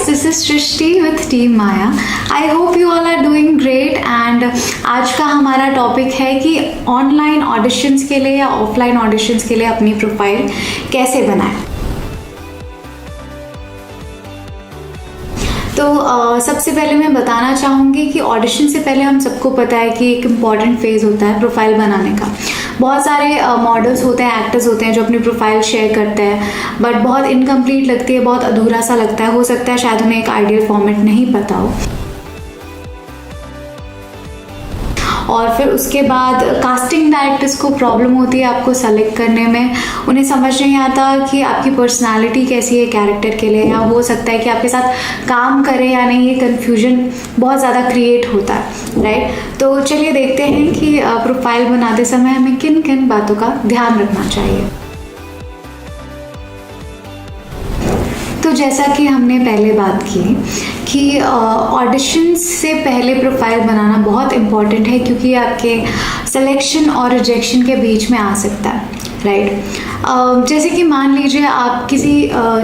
this is Srishti with Team Maya. I hope you all are doing great and आज का हमारा topic है कि ऑनलाइन ऑडिशंस के लिए या ऑफलाइन ऑडिशंस के लिए अपनी प्रोफाइल कैसे बनाएं। तो सबसे पहले मैं बताना चाहूँगी कि ऑडिशन से पहले हम सबको पता है कि एक इम्पॉर्टेंट फेज़ होता है प्रोफाइल बनाने का। बहुत सारे मॉडल्स होते हैं, एक्टर्स होते हैं जो अपनी प्रोफाइल शेयर करते हैं बट बहुत इनकम्प्लीट लगती है, बहुत अधूरा सा लगता है। हो सकता है शायद उन्हें एक आइडियल फॉर्मेट नहीं पता हो। और फिर उसके बाद कास्टिंग डायरेक्टर्स को प्रॉब्लम होती है आपको सेलेक्ट करने में। उन्हें समझ नहीं आता कि आपकी पर्सनालिटी कैसी है कैरेक्टर के लिए, या हो सकता है कि आपके साथ काम करे या नहीं। ये कन्फ्यूजन बहुत ज़्यादा क्रिएट होता है, राइट। तो चलिए देखते हैं कि प्रोफाइल बनाते समय हमें किन किन बातों का ध्यान रखना चाहिए। तो जैसा कि हमने पहले बात की कि ऑडिशंस से पहले प्रोफाइल बनाना बहुत इम्पॉर्टेंट है, क्योंकि आपके सिलेक्शन और रिजेक्शन के बीच में आ सकता है, राइट। जैसे कि मान लीजिए आप किसी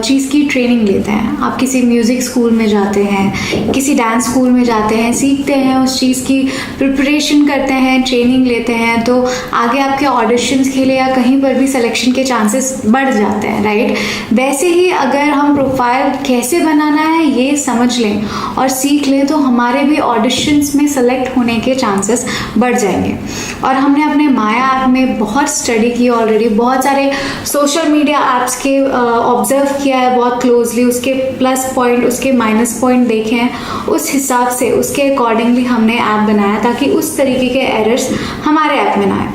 चीज़ की ट्रेनिंग लेते हैं, आप किसी म्यूज़िक स्कूल में जाते हैं, किसी डांस स्कूल में जाते हैं, सीखते हैं, उस चीज़ की प्रिपरेशन करते हैं, ट्रेनिंग लेते हैं, तो आगे आपके ऑडिशंस के लिए या कहीं पर भी सिलेक्शन के चांसेस बढ़ जाते हैं, राइट। वैसे ही अगर हम प्रोफाइल कैसे बनाना है ये समझ लें और सीख लें तो हमारे भी ऑडिशंस में सेलेक्ट होने के चांसेस बढ़ जाएंगे। और हमने अपने माया ऐप में बहुत स्टडी की ऑलरेडी, बहुत सारे सोशल मीडिया ऐप्स के ऑब्जर्व किया है बहुत क्लोजली, उसके प्लस पॉइंट उसके माइनस पॉइंट देखे हैं, उस हिसाब से उसके अकॉर्डिंगली हमने ऐप बनाया ताकि उस तरीके के एरर्स हमारे ऐप में ना आए।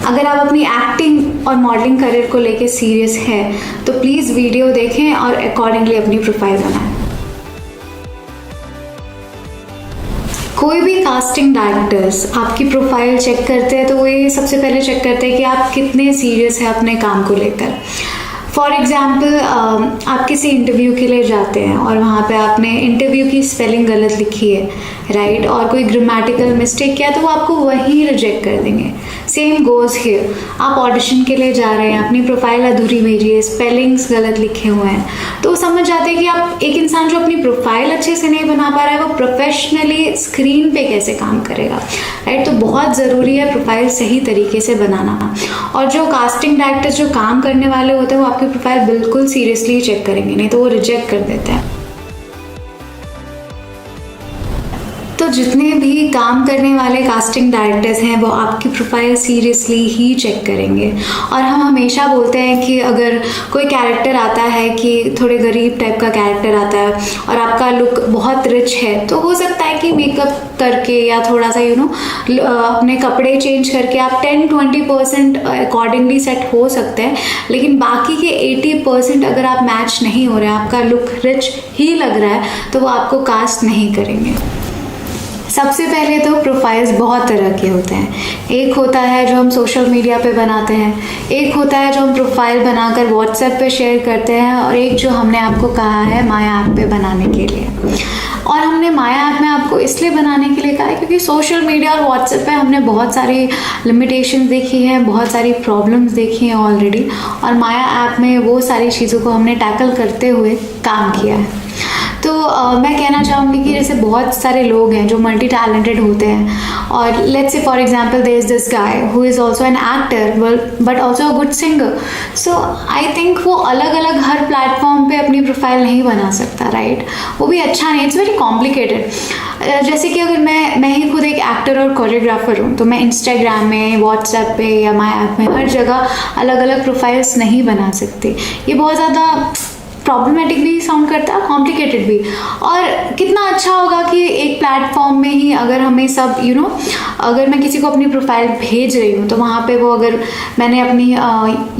अगर आप अपनी एक्टिंग और मॉडलिंग करियर को लेके सीरियस है तो प्लीज़ वीडियो देखें और अकॉर्डिंगली अपनी प्रोफाइल बनाएं। कोई भी कास्टिंग डायरेक्टर्स आपकी प्रोफाइल चेक करते हैं तो वो ये सबसे पहले चेक करते हैं कि आप कितने सीरियस हैं अपने काम को लेकर। फॉर एग्ज़ाम्पल आप किसी इंटरव्यू के लिए जाते हैं और वहाँ पे आपने इंटरव्यू की स्पेलिंग गलत लिखी है, राइट, और कोई ग्रामेटिकल मिस्टेक किया तो वो आपको वहीं रिजेक्ट कर देंगे। सेम गोज़ हियर, आप ऑडिशन के लिए जा रहे हैं, अपनी प्रोफाइल अधूरी भेजी है, स्पेलिंग्स गलत लिखे हुए हैं, तो वो समझ जाते हैं कि आप एक इंसान जो अपनी प्रोफाइल अच्छे से नहीं बना पा रहा है वो प्रोफेशनली स्क्रीन पे कैसे काम करेगा, राइट। तो बहुत ज़रूरी है प्रोफाइल सही तरीके से बनाना। और जो कास्टिंग डायरेक्टर्स जो काम करने वाले होते हैं वो आपकी प्रोफाइल बिल्कुल सीरियसली चेक करेंगे, नहीं तो वो रिजेक्ट कर देते हैं। तो जितने भी काम करने वाले कास्टिंग डायरेक्टर्स हैं वो आपकी प्रोफाइल सीरियसली ही चेक करेंगे। और हम हमेशा बोलते हैं कि अगर कोई कैरेक्टर आता है कि थोड़े गरीब टाइप का कैरेक्टर आता है और आपका लुक बहुत रिच है, तो हो सकता है कि मेकअप करके या थोड़ा सा अपने कपड़े चेंज करके आप 10-20% अकॉर्डिंगली सेट हो सकते हैं, लेकिन बाकी के 80% अगर आप मैच नहीं हो रहे हैं, आपका लुक रिच ही लग रहा है, तो वो आपको कास्ट नहीं करेंगे। सबसे पहले तो प्रोफाइल्स बहुत तरह के होते हैं। एक होता है जो हम सोशल मीडिया पे बनाते हैं, एक होता है जो हम प्रोफाइल बनाकर व्हाट्सएप पे शेयर करते हैं, और एक जो हमने आपको कहा है माया ऐप पे बनाने के लिए। और हमने माया ऐप में आपको इसलिए बनाने के लिए कहा है क्योंकि सोशल मीडिया और व्हाट्सएप पे हमने बहुत सारी लिमिटेशंस देखी हैं, बहुत सारी प्रॉब्लम्स देखी हैं ऑलरेडी, और माया ऐप में वो सारी चीज़ों को हमने टैकल करते हुए काम किया है। तो मैं कहना चाहूँगी कि जैसे बहुत सारे लोग हैं जो मल्टी टैलेंटेड होते हैं, और let's say for example there is this guy who is also an actor but also a good singer. So I think वो अलग अलग हर प्लेटफॉर्म पे अपनी प्रोफाइल नहीं बना सकता, राइट। वो भी अच्छा नहीं, इट्स वेरी कॉम्प्लिकेटेड। जैसे कि अगर मैं ही खुद एक एक्टर और कोरियोग्राफर हूँ तो मैं इंस्टाग्राम में, व्हाट्सएप पे या माय ऐप में हर जगह अलग अलग प्रोफाइल्स नहीं बना सकती। ये बहुत ज़्यादा प्रॉब्लमेटिक भी साउंड करता है, कॉम्प्लिकेटेड भी। और कितना अच्छा होगा कि एक प्लेटफॉर्म में ही अगर हमें सब अगर मैं किसी को अपनी प्रोफाइल भेज रही हूँ तो वहाँ पे वो, अगर मैंने अपनी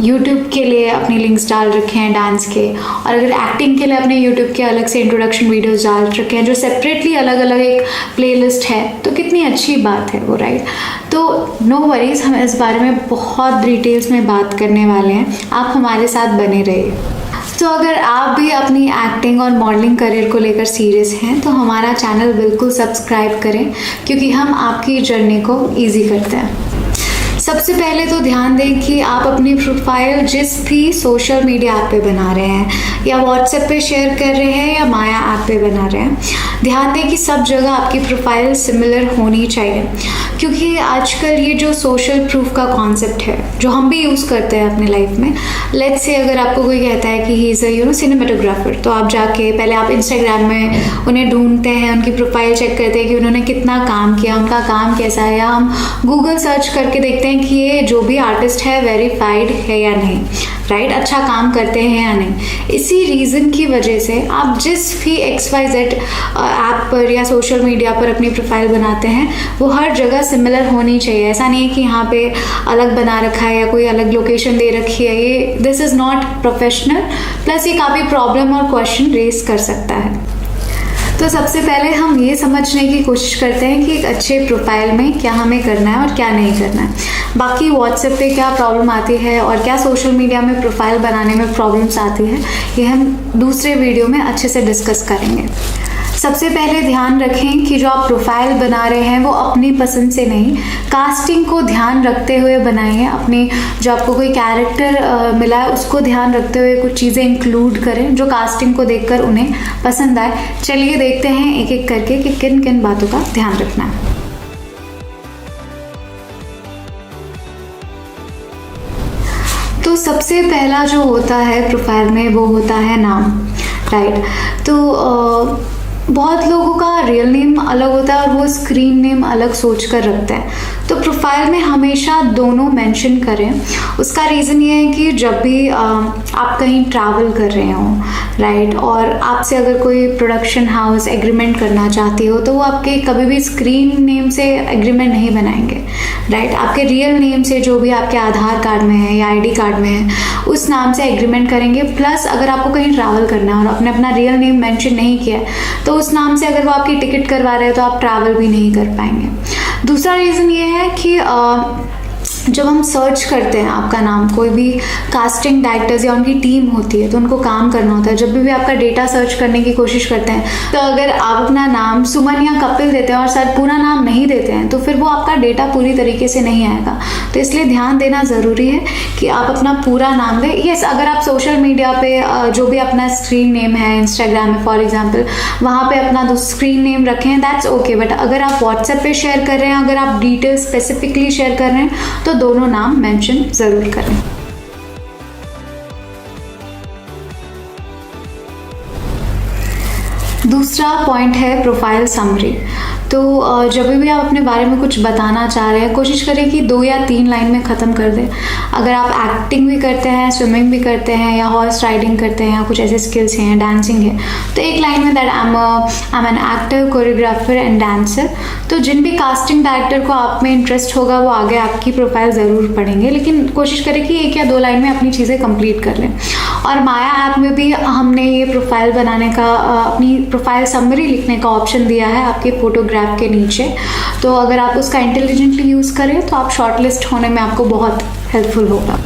यूट्यूब के लिए अपनी लिंक्स डाल रखे हैं डांस के, और अगर एक्टिंग के लिए अपने यूट्यूब के अलग से इंट्रोडक्शन वीडियोस डाल रखे हैं जो सेपरेटली अलग अलग एक प्लेलिस्ट है, तो कितनी अच्छी बात है वो, राइट। तो नो वरीज, हम इस बारे में बहुत डिटेल्स में बात करने वाले हैं, आप हमारे साथ बने रहिए। तो अगर आप भी अपनी एक्टिंग और मॉडलिंग करियर को लेकर सीरियस हैं तो हमारा चैनल बिल्कुल सब्सक्राइब करें, क्योंकि हम आपकी जर्नी को ईजी करते हैं। सबसे पहले तो ध्यान दें कि आप अपनी प्रोफाइल जिस भी सोशल मीडिया ऐप पे बना रहे हैं, या व्हाट्सएप पे शेयर कर रहे हैं या माया ऐप पे बना रहे हैं, ध्यान दें कि सब जगह आपकी प्रोफाइल सिमिलर होनी चाहिए। क्योंकि आजकल ये जो सोशल प्रूफ का कॉन्सेप्ट है जो हम भी यूज़ करते हैं अपने लाइफ में, लेट्स से अगर आपको कोई कहता है कि ही इज़ अ सिनेमेटोग्राफर, तो आप जाके पहले आप इंस्टाग्राम में उन्हें ढूंढते हैं, उनकी प्रोफाइल चेक करते हैं कि उन्होंने कितना काम किया, उनका काम कैसा है, या हम गूगल सर्च करके देखते हैं कि ये जो भी आर्टिस्ट है वेरीफाइड है या नहीं, राइट, अच्छा काम करते हैं या नहीं। इसी रीज़न की वजह से आप जिस भी XYZ ऐप पर या सोशल मीडिया पर अपनी प्रोफाइल बनाते हैं वो हर जगह सिमिलर होनी चाहिए। ऐसा नहीं है कि यहाँ पे अलग बना रखा है या कोई अलग लोकेशन दे रखी है, ये this is not professional, plus ये काफ़ी प्रॉब्लम और क्वेश्चन रेज कर सकता है। तो सबसे पहले हम ये समझने की कोशिश करते हैं कि एक अच्छे प्रोफाइल में क्या हमें करना है और क्या नहीं करना है। बाकी व्हाट्सएप पे क्या प्रॉब्लम आती है और क्या सोशल मीडिया में प्रोफाइल बनाने में प्रॉब्लम्स आती है, ये हम दूसरे वीडियो में अच्छे से डिस्कस करेंगे। सबसे पहले ध्यान रखें कि जो आप प्रोफाइल बना रहे हैं वो अपनी पसंद से नहीं, कास्टिंग को ध्यान रखते हुए बनाइए। अपने जो आपको कोई कैरेक्टर मिला है उसको ध्यान रखते हुए कुछ चीज़ें इंक्लूड करें जो कास्टिंग को देखकर उन्हें पसंद आए। चलिए देखते हैं एक एक करके कि किन किन बातों का ध्यान रखना है। तो सबसे पहला जो होता है प्रोफाइल में वो होता है नाम, राइट। तो बहुत लोगों का रियल नेम अलग होता है और वो स्क्रीन नेम अलग सोच कर रखते हैं, तो प्रोफाइल में हमेशा दोनों मेंशन करें। उसका रीज़न ये है कि जब भी आप कहीं ट्रैवल कर रहे हो, राइट, और आपसे अगर कोई प्रोडक्शन हाउस एग्रीमेंट करना चाहती हो तो वो आपके कभी भी स्क्रीन नेम से एग्रीमेंट नहीं बनाएंगे, राइट। आपके रियल नेम से जो भी आपके आधार कार्ड में है या ID कार्ड में है उस नाम से एग्रीमेंट करेंगे। प्लस अगर आपको कहीं ट्रैवल करना है और आपने अपना रियल नेम मेंशन नहीं किया है तो उस नाम से अगर वो आपकी टिकट करवा रहे हैं तो आप ट्रैवल भी नहीं कर पाएंगे। दूसरा रीज़न ये है कि जब हम सर्च करते हैं आपका नाम, कोई भी कास्टिंग डायरेक्टर्स या उनकी टीम होती है तो उनको काम करना होता है, जब भी आपका डेटा सर्च करने की कोशिश करते हैं तो अगर आप अपना नाम सुमन या कपिल देते हैं और शायद पूरा नाम नहीं देते हैं तो फिर वो आपका डेटा पूरी तरीके से नहीं आएगा। तो इसलिए ध्यान देना ज़रूरी है कि आप अपना पूरा नाम दें। यस, अगर आप सोशल मीडिया पे जो भी अपना स्क्रीन नेम है, इंस्टाग्राम में फॉर एग्जाम्पल, वहाँ पर अपना स्क्रीन नेम रखें, दैट्स ओके। बट अगर आप व्हाट्सएप पे शेयर कर रहे हैं, अगर आप डिटेल्स स्पेसिफिकली शेयर कर रहे हैं तो दोनों नाम मेंशन जरूर करें। दूसरा पॉइंट है प्रोफाइल समरी। तो जब भी आप अपने बारे में कुछ बताना चाह रहे हैं कोशिश करें कि 2 या 3 लाइन में ख़त्म कर दें। अगर आप एक्टिंग भी करते हैं, स्विमिंग भी करते हैं या हॉर्स राइडिंग करते हैं या कुछ ऐसे स्किल्स हैं, डांसिंग है, तो एक लाइन में that I am an actor, choreographer and dancer. तो जिन भी कास्टिंग डायरेक्टर को आप में इंटरेस्ट होगा वो आगे आपकी प्रोफाइल ज़रूर पढ़ेंगे, लेकिन कोशिश करें कि 1 या 2 लाइन में अपनी चीज़ें कंप्लीट कर लें। और माया ऐप में भी हमने ये प्रोफाइल बनाने का, अपनी प्रोफाइल समरी लिखने का ऑप्शन दिया है आपके फोटोग्राफ के नीचे। तो अगर आप उसका इंटेलिजेंटली यूज़ करें तो आप शॉर्टलिस्ट होने में आपको बहुत हेल्पफुल होगा।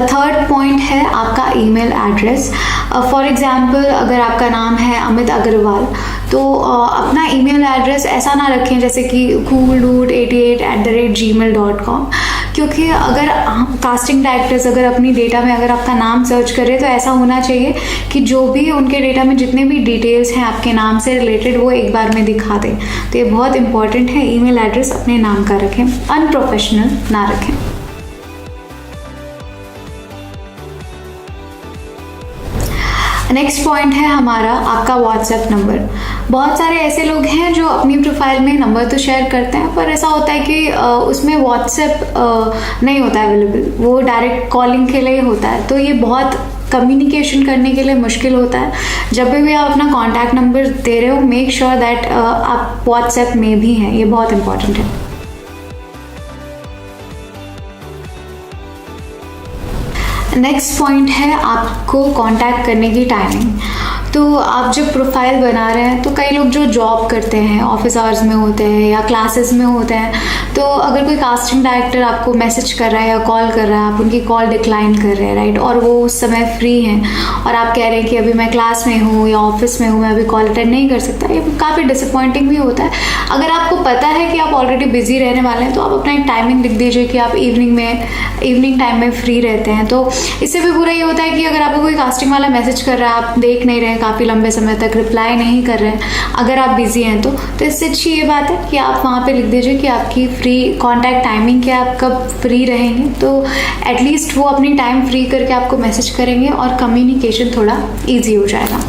थर्ड पॉइंट है आपका ईमेल एड्रेस। फॉर एग्जांपल अगर आपका नाम है अमित अग्रवाल तो अपना ईमेल एड्रेस ऐसा ना रखें जैसे कि cooldude88@gmail.com, क्योंकि अगर कास्टिंग डायरेक्टर्स अगर अपनी डेटा में अगर आपका नाम सर्च करें तो ऐसा होना चाहिए कि जो भी उनके डेटा में जितने भी डिटेल्स हैं आपके नाम से रिलेटेड वो एक बार में दिखा दें। तो ये बहुत इंपॉर्टेंट है, ईमेल एड्रेस अपने नाम का रखें, अनप्रोफेशनल ना रखें। नेक्स्ट पॉइंट है हमारा आपका व्हाट्सएप नंबर। बहुत सारे ऐसे लोग हैं जो अपनी प्रोफाइल में नंबर तो शेयर करते हैं पर ऐसा होता है कि उसमें व्हाट्सएप नहीं होता अवेलेबल, वो डायरेक्ट कॉलिंग के लिए होता है। तो ये बहुत कम्युनिकेशन करने के लिए मुश्किल होता है। जब भी आप अपना कॉन्टैक्ट नंबर दे रहे हो मेक श्योर दैट आप व्हाट्सएप में भी हैं, ये बहुत इंपॉर्टेंट है। नेक्स्ट पॉइंट है आपको कांटेक्ट करने की टाइमिंग। तो आप जब प्रोफाइल बना रहे हैं तो कई लोग जो जॉब करते हैं, ऑफिस आवर्स में होते हैं या क्लासेस में होते हैं, तो अगर कोई कास्टिंग डायरेक्टर आपको मैसेज कर रहा है या कॉल कर रहा है, आप उनकी कॉल डिक्लाइन कर रहे हैं, राइट, और वो उस समय फ्री हैं और आप कह रहे हैं कि अभी मैं क्लास में हूँ या ऑफिस में हूँ, मैं अभी कॉल अटेंड नहीं कर सकता, ये काफ़ी डिसअपॉइंटिंग भी होता है। अगर आपको पता है कि आप ऑलरेडी बिजी रहने वाले हैं तो आप अपना एक टाइमिंग लिख दीजिए कि आप इवनिंग टाइम में फ्री रहते हैं। तो इससे भी बुरा ये होता है कि अगर आपको कोई कास्टिंग वाला मैसेज कर रहा है, आप देख नहीं रहे हैं, काफ़ी लंबे समय तक रिप्लाई नहीं कर रहे हैं, अगर आप बिजी हैं तो इससे अच्छी ये बात है कि आप वहाँ पे लिख दीजिए कि आपकी फ्री कॉन्टैक्ट टाइमिंग क्या, आप कब फ्री रहेंगे, तो एटलीस्ट वो अपनी टाइम फ्री करके आपको मैसेज करेंगे और कम्युनिकेशन थोड़ा ईजी हो जाएगा।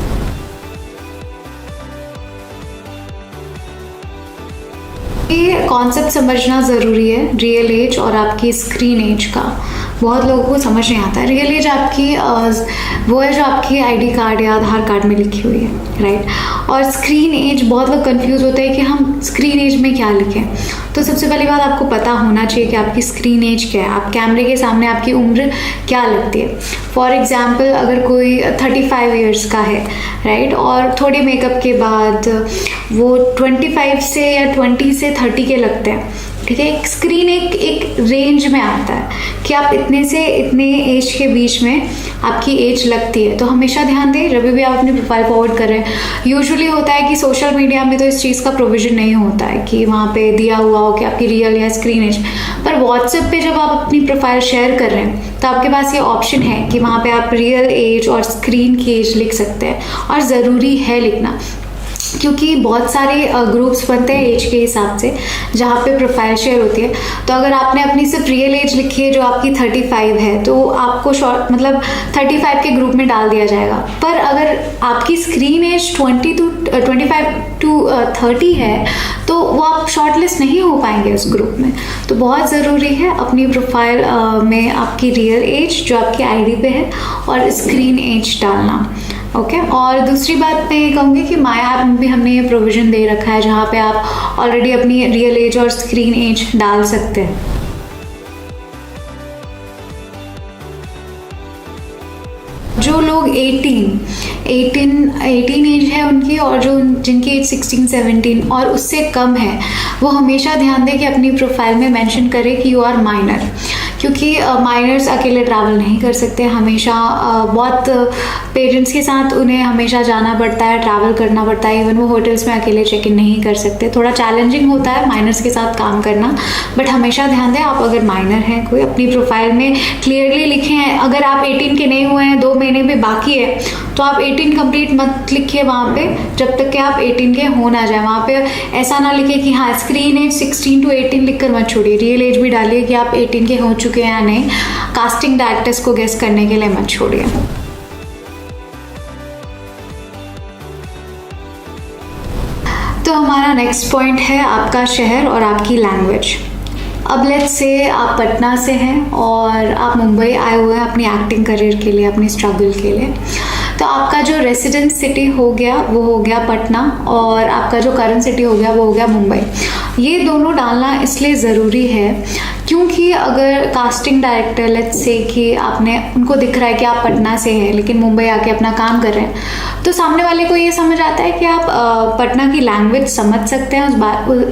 ये कॉन्सेप्ट समझना ज़रूरी है, रियल एज और आपकी स्क्रीन एज का। बहुत लोगों को समझ नहीं आता है। रियल एज आपकी वो है जो आपकी आईडी कार्ड या आधार कार्ड में लिखी हुई है, राइट। और स्क्रीन एज बहुत लोग कंफ्यूज होते हैं कि हम स्क्रीन एज में क्या लिखें। तो सबसे पहली बात आपको पता होना चाहिए कि आपकी स्क्रीन एज क्या है, आप कैमरे के सामने आपकी उम्र क्या लगती है। फॉर एग्जाम्पल अगर कोई 35 ईयर्स का है, राइट, और थोड़े मेकअप के बाद वो 25 से या 20 से 30 के लगते हैं, ठीक है। एक स्क्रीन एक रेंज में आता है कि आप इतने से इतने एज के बीच में आपकी एज लगती है। तो हमेशा ध्यान दें जब भी आप अपनी प्रोफाइल फॉरवर्ड कर रहे हैं। यूजुअली होता है कि सोशल मीडिया में तो इस चीज़ का प्रोविजन नहीं होता है कि वहाँ पे दिया हुआ हो कि आपकी रियल या स्क्रीन एज, पर व्हाट्सएप पे जब आप अपनी प्रोफाइल शेयर कर रहे हैं तो आपके पास ये ऑप्शन है कि वहाँ पे आप रियल एज और स्क्रीन की एज लिख सकते हैं, और ज़रूरी है लिखना, क्योंकि बहुत सारे ग्रुप्स बनते हैं एज के हिसाब से जहाँ पे प्रोफाइल शेयर होती है। तो अगर आपने अपनी सिर्फ रियल एज लिखी है जो आपकी 35 है तो आपको शॉर्ट मतलब 35 के ग्रुप में डाल दिया जाएगा। पर अगर आपकी स्क्रीन एज 25 to 30 है तो वो आप शॉर्ट लिस्ट नहीं हो पाएंगे उस ग्रुप में। तो बहुत ज़रूरी है अपनी प्रोफाइल में आपकी रियल एज जो आपकी आईडी पे है और स्क्रीन एज डालना, ओके। और दूसरी बात मैं ये कहूँगी कि माया ऐप में भी हमने ये प्रोविज़न दे रखा है जहाँ पे आप ऑलरेडी अपनी रियल एज और स्क्रीन एज डाल सकते हैं। जो लोग 18 एज है उनकी, और जो जिनकी एज 16, 17 और उससे कम है, वो हमेशा ध्यान दें कि अपनी प्रोफाइल में मेंशन करें कि यू आर माइनर, क्योंकि माइनर्स अकेले ट्रैवल नहीं कर सकते। हमेशा बहुत पेरेंट्स के साथ उन्हें हमेशा जाना पड़ता है, ट्रैवल करना पड़ता है। इवन वो होटल्स में अकेले चेक इन नहीं कर सकते। थोड़ा चैलेंजिंग होता है माइनर्स के साथ काम करना, बट हमेशा ध्यान दें आप अगर माइनर हैं कोई, अपनी प्रोफाइल में क्लियरली लिखें। अगर आप 18 के नहीं हुए हैं, 2 महीने भी बाकी है, तो आप 18 कंप्लीट मत लिखिए वहाँ पे जब तक कि आप 18 के हो ना जाए। वहाँ पे ऐसा ना लिखे कि हाँ स्क्रीन एज 16 to 18 लिख कर मत छोड़िए, रियल एज भी डालिए कि आप 18 के हो चुके हैं या नहीं। कास्टिंग डायरेक्टर्स को गेस करने के लिए मत छोड़िए। तो हमारा नेक्स्ट पॉइंट है आपका शहर और आपकी लैंग्वेज। अब लेट्स से आप पटना से हैं और आप मुंबई आए हुए हैं अपनी एक्टिंग करियर के लिए, अपनी स्ट्रगल के लिए। तो आपका जो रेसिडेंस सिटी हो गया वो हो गया पटना, और आपका जो करंट सिटी हो गया वो हो गया मुंबई। ये दोनों डालना इसलिए ज़रूरी है क्योंकि अगर कास्टिंग डायरेक्टर लेट्स से कि आपने उनको दिख रहा है कि आप पटना से हैं लेकिन मुंबई आके अपना काम कर रहे हैं, तो सामने वाले को ये समझ आता है कि आप पटना की लैंग्वेज समझ सकते हैं,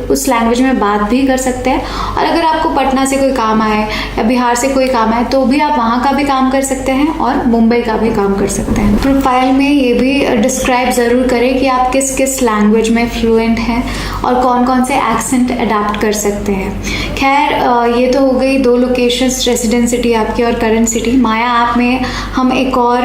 उस लैंग्वेज में बात भी कर सकते हैं। और अगर आपको पटना से कोई काम आए या बिहार से कोई काम आए तो भी आप वहाँ का भी काम कर सकते हैं और मुंबई का भी काम कर सकते हैं। प्रोफाइल में ये भी डिस्क्राइब ज़रूर करें कि आप किस किस लैंग्वेज में फ्लुएंट हैं और कौन कौन से एक्सेंट अडाप्ट कर सकते हैं। खैर ये तो हो गई 2 लोकेशंस, रेसिडेंस सिटी आपकी और करंट सिटी। माया ऐप में हम एक और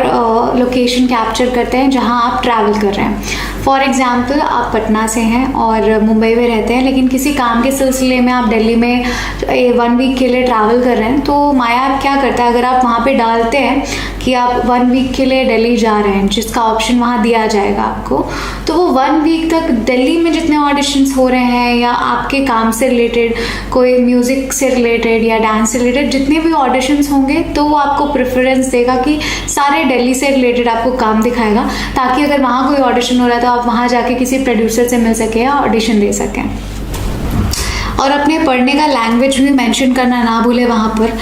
लोकेशन कैप्चर करते हैं जहां आप ट्रैवल कर रहे हैं। फॉर एग्जांपल आप पटना से हैं और मुंबई में रहते हैं, लेकिन किसी काम के सिलसिले में आप दिल्ली में 1 वीक के लिए ट्रैवल कर रहे हैं, तो माया ऐप क्या करता है, अगर आप वहाँ पे डालते हैं कि आप 1 वीक के लिए दिल्ली जा रहे हैं, जिसका ऑप्शन वहाँ दिया जाएगा आपको, तो वो 1 वीक तक दिल्ली में जितने ऑडिशंस हो रहे हैं या आपके काम से रिलेटेड, कोई म्यूज़िक से रिलेटेड या डांस से रिलेटेड जितने भी ऑडिशंस होंगे, तो वो आपको प्रेफरेंस देगा कि सारे दिल्ली से रिलेटेड आपको काम दिखाएगा, ताकि अगर वहाँ कोई ऑडिशन हो रहा है तो आप वहाँ जाके किसी प्रोड्यूसर से मिल सके या ऑडिशन दे सकें। और अपने पढ़ने का लैंग्वेज भी मेंशन करना ना भूले वहाँ पर,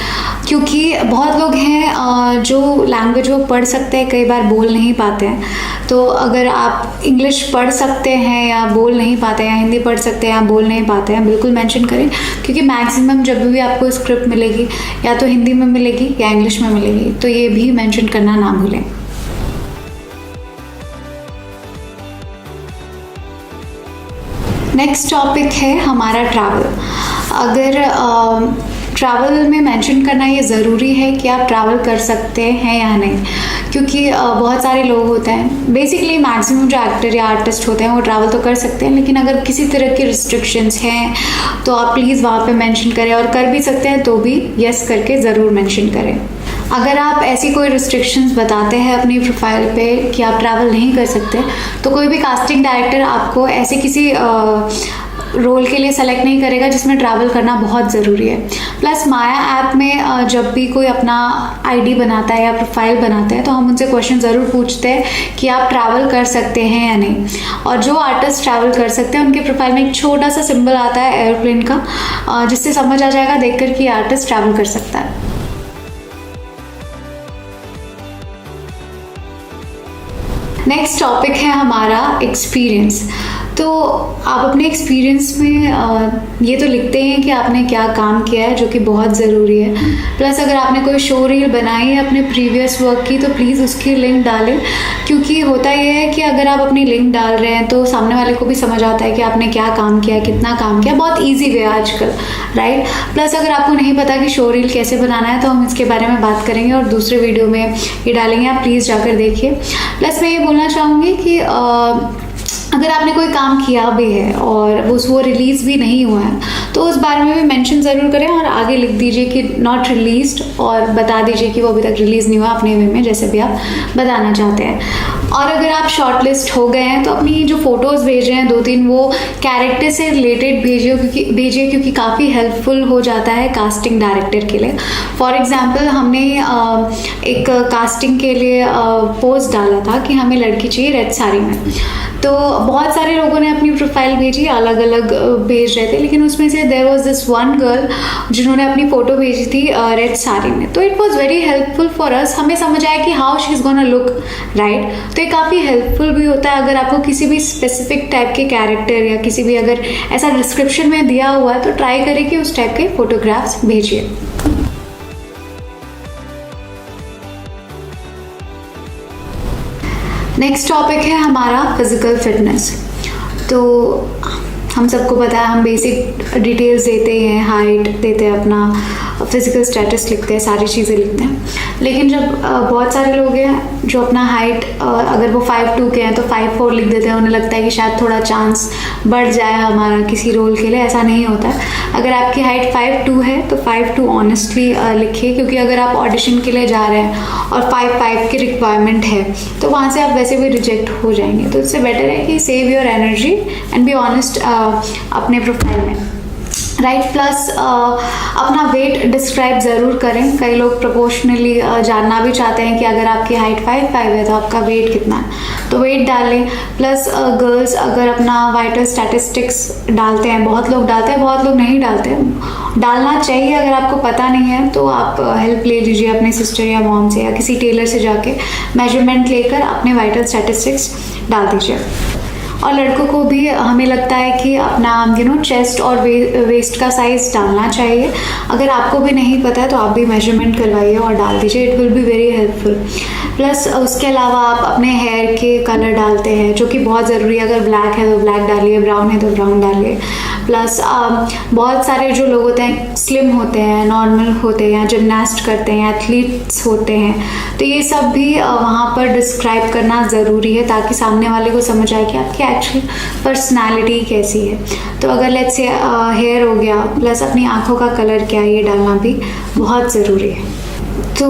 क्योंकि बहुत लोग हैं जो लैंग्वेज वो पढ़ सकते हैं, कई बार बोल नहीं पाते हैं। तो अगर आप इंग्लिश पढ़ सकते हैं या बोल नहीं पाते हैं, या हिंदी पढ़ सकते हैं या बोल नहीं पाते हैं, बिल्कुल मेंशन करें, क्योंकि मैक्सिमम जब भी आपको स्क्रिप्ट मिलेगी या तो हिंदी में मिलेगी या इंग्लिश में मिलेगी, तो ये भी मेंशन करना ना भूलें। नेक्स्ट टॉपिक है हमारा ट्रैवल। अगर ट्रैवल में मेंशन करना ये ज़रूरी है कि आप ट्रैवल कर सकते हैं या नहीं, क्योंकि बहुत सारे लोग होते हैं, बेसिकली मैक्सिमम जो एक्टर या आर्टिस्ट होते हैं वो ट्रैवल तो कर सकते हैं, लेकिन अगर किसी तरह की रिस्ट्रिक्शंस हैं तो आप प्लीज़ वहाँ पे मेंशन करें, और कर भी सकते हैं तो भी यस करके ज़रूर मेंशन करें। अगर आप ऐसी कोई रिस्ट्रिक्शंस बताते हैं अपनी प्रोफाइल पे कि आप ट्रैवल नहीं कर सकते, तो कोई भी कास्टिंग डायरेक्टर आपको ऐसे किसी रोल के लिए सेलेक्ट नहीं करेगा जिसमें ट्रैवल करना बहुत ज़रूरी है। प्लस माया ऐप में जब भी कोई अपना आईडी बनाता है या प्रोफाइल बनाता है, तो हम उनसे क्वेश्चन ज़रूर पूछते हैं कि आप ट्रैवल कर सकते हैं या नहीं। और जो आर्टिस्ट ट्रैवल कर सकते हैं उनके प्रोफाइल में एक छोटा सा सिंबल आता है एयरप्लेन का, जिससे समझ आ जाएगा देखकर कि आर्टिस्ट ट्रैवल कर सकता है। नेक्स्ट टॉपिक है हमारा एक्सपीरियंस। तो आप अपने एक्सपीरियंस में ये तो लिखते हैं कि आपने क्या काम किया है, जो कि बहुत ज़रूरी है। प्लस अगर आपने कोई शो रील बनाई है अपने प्रीवियस वर्क की, तो प्लीज़ उसकी लिंक डालें, क्योंकि होता ये है कि अगर आप अपनी लिंक डाल रहे हैं तो सामने वाले को भी समझ आता है कि आपने क्या काम किया, कितना काम किया। बहुत ईजी वे आजकल, राइट। प्लस अगर आपको नहीं पता कि शो रील कैसे बनाना है, तो हम इसके बारे में बात करेंगे और दूसरे वीडियो में ये डालेंगे, आप प्लीज़ जाकर देखिए। प्लस मैं ये बोलना चाहूँगी कि अगर आपने कोई काम किया भी है और वो रिलीज़ भी नहीं हुआ है, तो उस बारे में भी मेंशन ज़रूर करें और आगे लिख दीजिए कि नॉट रिलीज्ड, और बता दीजिए कि वो अभी तक रिलीज़ नहीं हुआ अपने वे में, जैसे भी आप बताना चाहते हैं। और अगर आप शॉर्टलिस्ट हो गए हैं तो अपनी जो फ़ोटोज़ भेज रहे हैं 2-3, वो कैरेक्टर से रिलेटेड भेजिए, क्योंकि काफ़ी हेल्पफुल हो जाता है कास्टिंग डायरेक्टर के लिए। फॉर एग्ज़ाम्पल हमने एक कास्टिंग के लिए पोस्ट डाला था कि हमें लड़की चाहिए रेड साड़ी में, तो बहुत सारे लोगों ने अपनी प्रोफाइल भेजी, अलग अलग भेज रहे थे, लेकिन उसमें से there was this one girl जिन्होंने अपनी फ़ोटो भेजी थी रेड साड़ी में। तो it was very helpful for us, हमें समझ आया कि how she is gonna look, right. तो ये काफ़ी हेल्पफुल भी होता है अगर आपको किसी भी स्पेसिफिक टाइप के कैरेक्टर या किसी भी अगर ऐसा डिस्क्रिप्शन में दिया हुआ है, तो ट्राई करें कि उस टाइप के फोटोग्राफ्स भेजिए। नेक्स्ट टॉपिक है हमारा फिज़िकल फिटनेस। तो हम सबको पता है, हम बेसिक डिटेल्स देते हैं, हाइट देते हैं, अपना फिज़िकल स्टेटस लिखते हैं, सारी चीज़ें लिखते हैं। लेकिन जब बहुत सारे लोग हैं जो अपना हाइट अगर वो 5'2" के हैं तो 5'4" लिख देते हैं, उन्हें लगता है कि शायद थोड़ा चांस बढ़ जाए हमारा किसी रोल के लिए। ऐसा नहीं होता है। अगर आपकी हाइट 5'2" है तो 5'2" ऑनेस्टली लिखिए, क्योंकि अगर आप ऑडिशन के लिए जा रहे हैं और 5'5" की रिक्वायरमेंट है तो वहाँ से आप वैसे भी रिजेक्ट हो जाएंगे। तो इससे बेटर है कि save your energy and be honest अपने प्रोफाइल में, राइट। प्लस अपना वेट डिस्क्राइब ज़रूर करें। कई लोग प्रोपोर्शनली जानना भी चाहते हैं कि अगर आपकी हाइट 5'5" है तो आपका वेट कितना है, तो वेट डालें। प्लस गर्ल्स अगर अपना वाइटल स्टैटिस्टिक्स डालते हैं, बहुत लोग डालते हैं, बहुत लोग नहीं डालते हैं, डालना चाहिए। अगर आपको पता नहीं है तो आप हेल्प ले लीजिए अपने सिस्टर या मॉम से या किसी टेलर से जाके मेजरमेंट लेकर अपने वाइटल स्टैटिस्टिक्स डाल दीजिए। और लड़कों को भी हमें लगता है कि अपना चेस्ट और वेस्ट का साइज़ डालना चाहिए। अगर आपको भी नहीं पता है तो आप भी मेजरमेंट करवाइए और डाल दीजिए, it will be very helpful. Plus उसके अलावा आप अपने हेयर के कलर डालते हैं, जो कि बहुत ज़रूरी है। अगर ब्लैक है तो ब्लैक डालिए, ब्राउन है तो ब्राउन डालिए। प्लस बहुत सारे जो लोग होते हैं स्लिम होते हैं, नॉर्मल होते हैं, जिमनास्ट करते हैं, एथलीट्स होते हैं, तो ये सब भी वहाँ पर डिस्क्राइब करना ज़रूरी है, ताकि सामने वाले को समझ आए कि आपकी एक्चुअल पर्सनालिटी कैसी है। तो अगर लेट्स से हेयर हो गया, प्लस अपनी आँखों का कलर क्या है, ये डालना भी बहुत ज़रूरी है। तो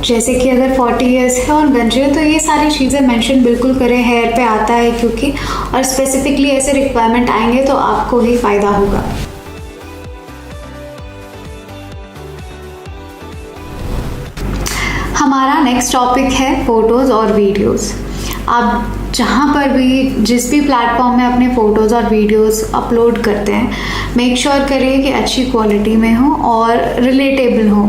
जैसे कि अगर 40 ईयर्स है और गंजे है तो ये सारी चीज़ें मेंशन बिल्कुल करें। हेयर पे आता है क्योंकि, और स्पेसिफिकली ऐसे रिक्वायरमेंट आएंगे तो आपको ही फ़ायदा होगा। हमारा नेक्स्ट टॉपिक है फ़ोटोज़ और वीडियोज़। आप जहाँ पर भी जिस भी प्लेटफॉर्म में अपने फ़ोटोज़ और वीडियोस अपलोड करते हैं, मेक श्योर करिए कि अच्छी क्वालिटी में हो और रिलेटेबल हो।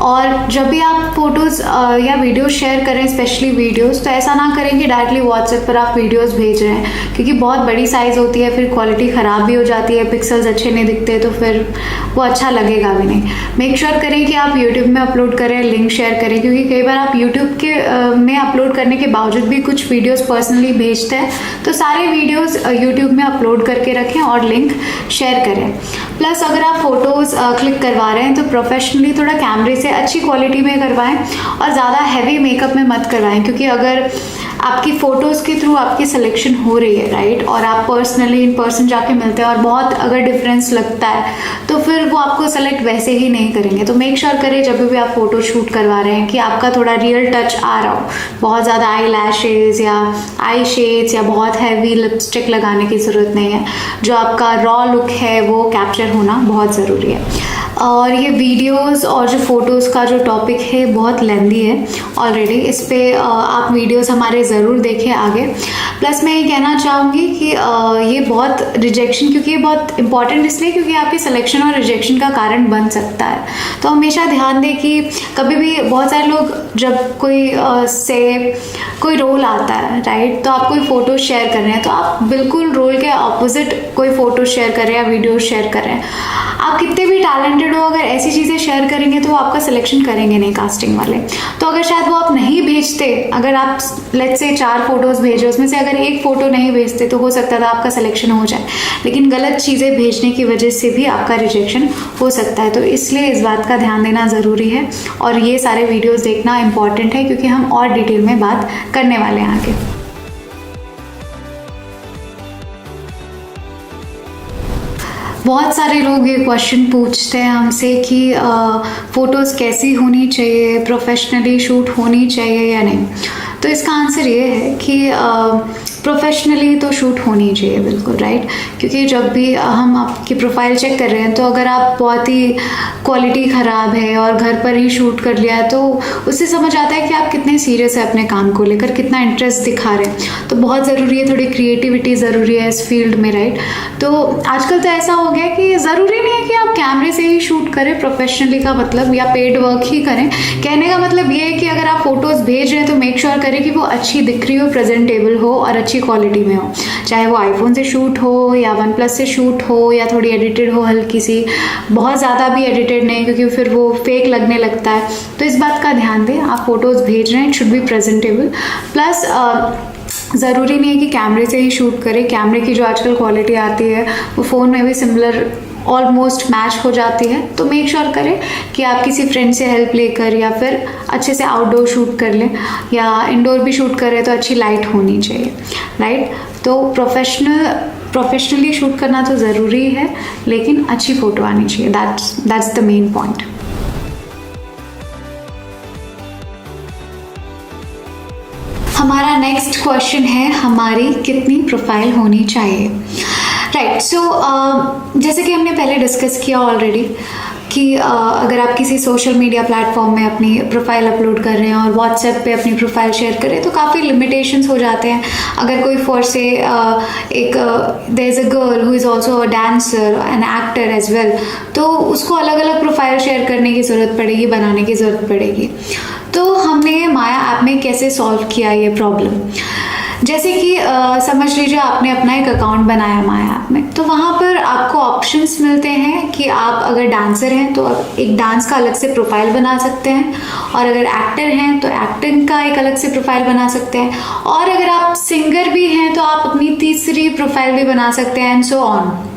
और जब भी आप फ़ोटोज़ या वीडियोस शेयर करें, स्पेशली वीडियोस, तो ऐसा ना करें कि डायरेक्टली व्हाट्सएप पर आप वीडियोस भेज रहे हैं, क्योंकि बहुत बड़ी साइज़ होती है, फिर क्वालिटी ख़राब भी हो जाती है, पिक्सल्स अच्छे नहीं दिखते, तो फिर वो अच्छा लगेगा भी नहीं। मेक श्योर करें कि आप यूट्यूब में अपलोड करें, लिंक शेयर करें, क्योंकि कई बार आप यूट्यूब के में अपलोड करने के बावजूद भी कुछ वीडियोज़ पर्सनली भेजते हैं, तो सारे वीडियोज़ यूट्यूब में अपलोड करके रखें और लिंक शेयर करें। प्लस अगर आप फ़ोटोज़ क्लिक करवा रहे हैं तो प्रोफेशनली थोड़ा कैमरे से अच्छी क्वालिटी में करवाएं और ज़्यादा हैवी मेकअप में मत करवाएं, क्योंकि अगर आपकी फ़ोटोज़ के थ्रू आपकी सिलेक्शन हो रही है, राइट, और आप पर्सनली इन पर्सन जाके मिलते हैं और बहुत अगर डिफरेंस लगता है तो फिर वो आपको सेलेक्ट वैसे ही नहीं करेंगे। तो मेक श्योर करें जब भी आप फ़ोटो शूट करवा रहे हैं कि आपका थोड़ा रियल टच आ रहा हो, बहुत ज़्यादा आई लैशेज़ या आई शेड्स या बहुत हैवी लिपस्टिक लगाने की ज़रूरत नहीं है। जो आपका रॉ लुक है वो कैप्चर होना बहुत ज़रूरी है। और ये वीडियोस और जो फ़ोटोज़ का जो टॉपिक है बहुत लेंदी है ऑलरेडी, इस पे आप वीडियोस हमारे ज़रूर देखें आगे। प्लस मैं ये कहना चाहूँगी कि ये बहुत रिजेक्शन, क्योंकि ये बहुत इंपॉर्टेंट इसलिए क्योंकि आपके सिलेक्शन और रिजेक्शन का कारण बन सकता है। तो हमेशा ध्यान दें कि कभी भी बहुत सारे लोग जब कोई रोल आता है, राइट, तो आप कोई फ़ोटो शेयर कर रहे हैं तो आप बिल्कुल रोल के ऑपोजिट कोई फ़ोटो शेयर कर रहे हैं या वीडियो शेयर कर रहे हैं। आप कितने भी टैलेंटेड हो, अगर ऐसी चीज़ें शेयर करेंगे तो वो आपका सिलेक्शन करेंगे नहीं कास्टिंग वाले। तो अगर शायद वो आप नहीं भेजते, अगर आप लेट्स से 4 फोटोज़ भेजे, उसमें से अगर एक फ़ोटो नहीं भेजते तो हो सकता था आपका सिलेक्शन हो जाए, लेकिन गलत चीज़ें भेजने की वजह से भी आपका रिजेक्शन हो सकता है। तो इसलिए इस बात का ध्यान देना ज़रूरी है और ये सारे वीडियोज़ देखना इंपॉर्टेंट है, क्योंकि हम और डिटेल में बात करने वाले हैं आगे। बहुत सारे लोग ये क्वेश्चन पूछते हैं हमसे कि फ़ोटोज़ कैसी होनी चाहिए, प्रोफेशनली शूट होनी चाहिए या नहीं। तो इसका आंसर ये है कि प्रोफेशनली तो शूट होनी चाहिए बिल्कुल, राइट, क्योंकि जब भी हम आपकी प्रोफाइल चेक कर रहे हैं तो अगर आप बहुत ही क्वालिटी ख़राब है और घर पर ही शूट कर लिया है तो उससे समझ आता है कि आप कितने सीरियस है अपने काम को लेकर, कितना इंटरेस्ट दिखा रहे हैं। तो बहुत ज़रूरी है, थोड़ी क्रिएटिविटी ज़रूरी है इस फील्ड में, राइट। तो आजकल तो ऐसा हो गया कि ज़रूरी नहीं है कि आप कैमरे से ही शूट करें प्रोफेशनली का मतलब, या पेड वर्क ही करें। कहने का मतलब ये है कि अगर आप फ़ोटोज़ भेज रहे हैं तो मेक श्योर करें कि वो अच्छी दिख रही हो, प्रेजेंटेबल हो और अच्छी क्वालिटी में हो, चाहे वो आईफोन से शूट हो या OnePlus से शूट हो या थोड़ी एडिटेड हो हल्की सी, बहुत ज़्यादा भी एडिटेड नहीं, क्योंकि फिर वो फेक लगने लगता है। तो इस बात का ध्यान दें, आप फोटोज़ भेज रहे हैं, it should be presentable. Plus ज़रूरी नहीं है कि कैमरे से ही शूट करें, कैमरे की जो आजकल क्वालिटी आती है वो फ़ोन में भी सिमिलर ऑलमोस्ट मैच हो जाती है। तो मेक श्योर करें कि आप किसी फ्रेंड से हेल्प लेकर या फिर अच्छे से आउटडोर शूट कर लें, या इंडोर भी शूट करें तो अच्छी लाइट होनी चाहिए, राइट। तो प्रोफेशनली शूट करना तो ज़रूरी है, लेकिन अच्छी फ़ोटो आनी चाहिए, दैट्स द मेन पॉइंट। हमारा नेक्स्ट क्वेश्चन है, हमारी कितनी प्रोफाइल होनी चाहिए, राइट। सो जैसे कि हमने पहले डिस्कस किया ऑलरेडी कि अगर आप किसी सोशल मीडिया प्लेटफॉर्म में अपनी प्रोफाइल अपलोड कर रहे हैं और व्हाट्सएप पे अपनी प्रोफाइल शेयर कर रहे हैं तो काफ़ी लिमिटेशंस हो जाते हैं। अगर कोई for say there is a girl who is also a dancer and actor as well, तो उसको अलग अलग प्रोफाइल शेयर करने की ज़रूरत पड़ेगी, बनाने की ज़रूरत पड़ेगी। तो हमने माया ऐप में कैसे सॉल्व किया ये प्रॉब्लम, जैसे कि समझ लीजिए आपने अपना एक अकाउंट बनाया माया ऐप में, तो वहाँ पर आपको ऑप्शंस मिलते हैं कि आप अगर डांसर हैं तो आप एक डांस का अलग से प्रोफाइल बना सकते हैं, और अगर एक्टर हैं तो एक्टिंग का एक अलग से प्रोफाइल बना सकते हैं, और अगर आप सिंगर भी हैं तो आप अपनी तीसरी प्रोफाइल भी बना सकते हैं, एंड सो ऑन।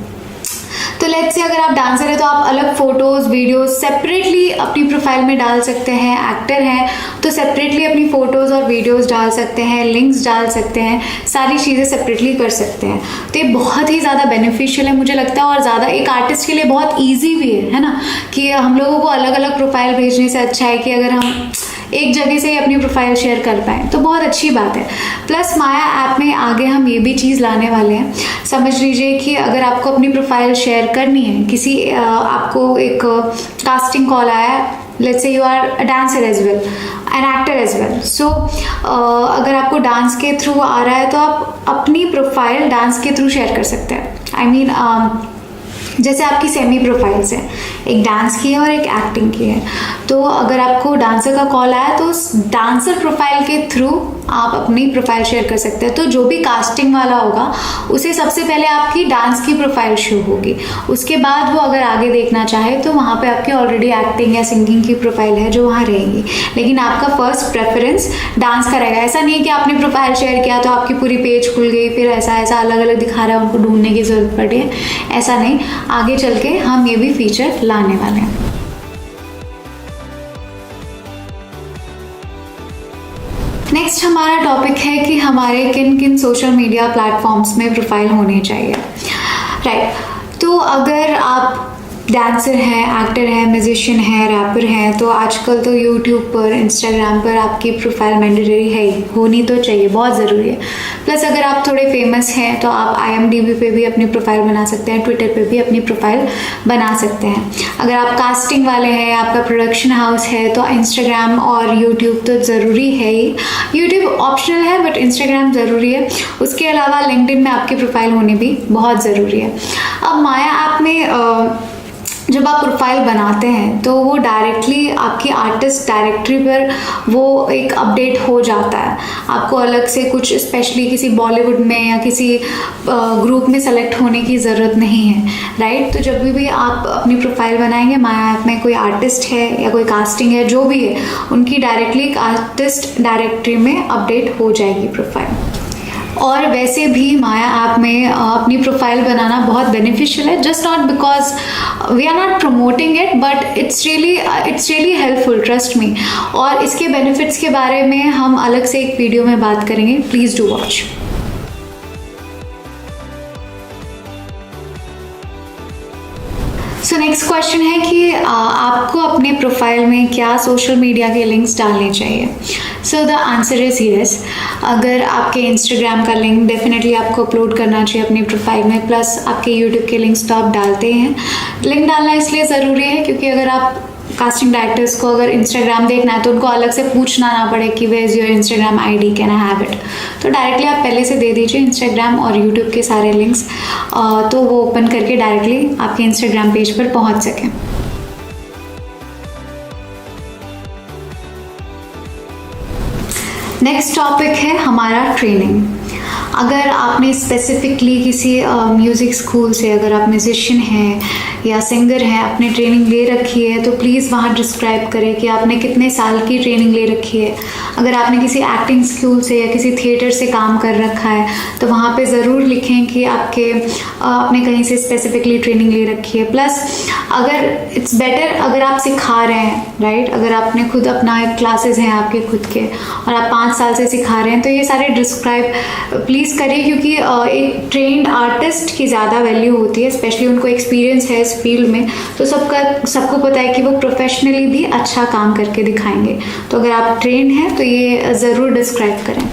तो लेट्स से अगर आप डांसर है तो आप अलग फोटोज़ वीडियोज़ सेपरेटली अपनी प्रोफाइल में डाल सकते हैं, एक्टर हैं तो सेपरेटली अपनी फ़ोटोज़ और वीडियोज़ डाल सकते हैं, लिंक्स डाल सकते हैं, सारी चीज़ें सेपरेटली कर सकते हैं। तो ये बहुत ही ज़्यादा बेनिफिशियल है मुझे लगता है, और ज़्यादा एक आर्टिस्ट के लिए बहुत ईजी भी है ना, कि हम लोगों को अलग अलग प्रोफाइल भेजने से अच्छा है कि अगर हम एक जगह से ही अपनी प्रोफाइल शेयर कर पाएँ तो बहुत अच्छी बात है। प्लस माया ऐप में आगे हम ये भी चीज़ लाने वाले हैं, समझ लीजिए कि अगर आपको अपनी प्रोफाइल शेयर करनी है, किसी आपको एक कास्टिंग कॉल आया let's say you are a dancer as well, an actor as well, so अगर आपको डांस के थ्रू आ रहा है तो आप अपनी प्रोफाइल डांस के थ्रू शेयर कर सकते हैं। आई मीन जैसे आपकी सेमी प्रोफाइल्स हैं, एक डांस की है और एक एक्टिंग की है, तो अगर आपको डांसर का कॉल आया तो उस डांसर प्रोफाइल के थ्रू आप अपनी प्रोफाइल शेयर कर सकते हैं। तो जो भी कास्टिंग वाला होगा उसे सबसे पहले आपकी डांस की प्रोफाइल शो होगी, उसके बाद वो अगर आगे देखना चाहे तो वहाँ पे आपकी ऑलरेडी एक्टिंग या सिंगिंग की प्रोफाइल है जो वहाँ रहेगी, लेकिन आपका फर्स्ट प्रेफरेंस डांस का रहेगा। ऐसा नहीं है कि आपने प्रोफाइल शेयर किया तो आपकी पूरी पेज खुल गई, फिर ऐसा ऐसा अलग अलग दिखा रहा है, उनको ढूंढने की ज़रूरत पड़ी है, ऐसा नहीं। आगे चल के हम ये भी फीचर लाने वाले हैं। नेक्स्ट हमारा टॉपिक है कि हमारे किन किन सोशल मीडिया प्लेटफॉर्म्स में प्रोफाइल होनी चाहिए, राइट। तो अगर आप डांसर हैं, एक्टर हैं, म्यूजिशियन हैं, रैपर हैं, तो आजकल तो यूट्यूब पर, इंस्टाग्राम पर आपकी प्रोफाइल मैंडेटरी है ही, होनी तो चाहिए, बहुत ज़रूरी है। प्लस अगर आप थोड़े फेमस हैं तो आप IMDb पे भी अपनी प्रोफाइल बना सकते हैं, ट्विटर पे भी अपनी प्रोफाइल बना सकते हैं। अगर आप कास्टिंग वाले हैं, आपका प्रोडक्शन हाउस है, तो इंस्टाग्राम और यूट्यूब तो ज़रूरी है ही। यूट्यूब ऑप्शनल है बट इंस्टाग्राम ज़रूरी है। उसके अलावा लिंक्डइन में आपकी प्रोफाइल होनी भी बहुत ज़रूरी है। अब माया ऐप में जब आप प्रोफाइल बनाते हैं तो वो डायरेक्टली आपकी आर्टिस्ट डायरेक्टरी पर वो एक अपडेट हो जाता है। आपको अलग से कुछ स्पेशली किसी बॉलीवुड में या किसी ग्रुप में सेलेक्ट होने की ज़रूरत नहीं है, राइट। तो जब भी आप अपनी प्रोफाइल बनाएंगे माया ऐप में, कोई आर्टिस्ट है या कोई कास्टिंग है, जो भी है, उनकी डायरेक्टली आर्टिस्ट डायरेक्टरी में अपडेट हो जाएगी प्रोफाइल। और वैसे भी माया ऐप में अपनी प्रोफाइल बनाना बहुत बेनिफिशियल है, just not because we are not promoting it, but it's really helpful, trust me. और इसके बेनिफिट्स के बारे में हम अलग से एक वीडियो में बात करेंगे, please do watch. So next question है कि आपको अपने प्रोफाइल में क्या सोशल मीडिया के लिंक्स डालने चाहिए। So the answer is yes. अगर आपके इंस्टाग्राम का लिंक डेफिनेटली आपको अपलोड करना चाहिए अपनी प्रोफाइल में, प्लस आपके यूट्यूब के लिंक्स तो आप डालते हैं। लिंक डालना इसलिए ज़रूरी है क्योंकि अगर आप कास्टिंग डायरेक्टर्स को अगर इंस्टाग्राम देखना है तो उनको अलग से पूछना ना पड़े कि where is your Instagram ID, can I have it. तो डायरेक्टली आप पहले से दे दीजिए इंस्टाग्राम और यूट्यूब के सारे लिंक्स, तो वो ओपन करके डायरेक्टली आपके इंस्टाग्राम पेज पर पहुंच सकें। नेक्स्ट टॉपिक है हमारा ट्रेनिंग। अगर आपने स्पेसिफिकली किसी म्यूज़िक स्कूल से, अगर आप म्यूज़िशियन हैं या सिंगर हैं, आपने ट्रेनिंग ले रखी है तो प्लीज़ वहाँ डिस्क्राइब करें कि आपने कितने साल की ट्रेनिंग ले रखी है। अगर आपने किसी एक्टिंग स्कूल से या किसी थिएटर से काम कर रखा है तो वहाँ पे ज़रूर लिखें कि आपने कहीं से स्पेसिफिकली ट्रेनिंग ले रखी है। प्लस अगर इट्स बेटर अगर आप सिखा रहे हैं, राइट, अगर आपने खुद अपना एक क्लासेस हैं आपके खुद के और आप 5 साल से सिखा रहे हैं तो ये सारे डिस्क्राइब प्लीज़ करिए, क्योंकि एक ट्रेंड आर्टिस्ट की ज़्यादा वैल्यू होती है, स्पेशली उनको एक्सपीरियंस है इस फील्ड में, तो सबको पता है कि वो प्रोफेशनली भी अच्छा काम करके दिखाएंगे। तो अगर आप ट्रेंड हैं तो ये ज़रूर डिस्क्राइब करें।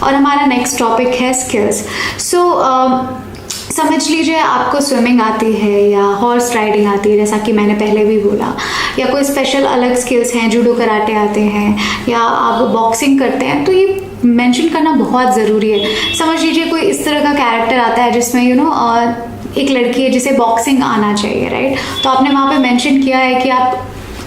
और हमारा नेक्स्ट टॉपिक है स्किल्स। समझ लीजिए आपको स्विमिंग आती है या हॉर्स राइडिंग आती है, जैसा कि मैंने पहले भी बोला, या कोई स्पेशल अलग स्किल्स हैं, जूडो कराटे आते हैं, या आप बॉक्सिंग करते हैं, तो ये मेंशन करना बहुत ज़रूरी है। समझ लीजिए कोई इस तरह का कैरेक्टर आता है जिसमें एक लड़की है जिसे बॉक्सिंग आना चाहिए, राइट, तो आपने वहाँ पे मेंशन किया है कि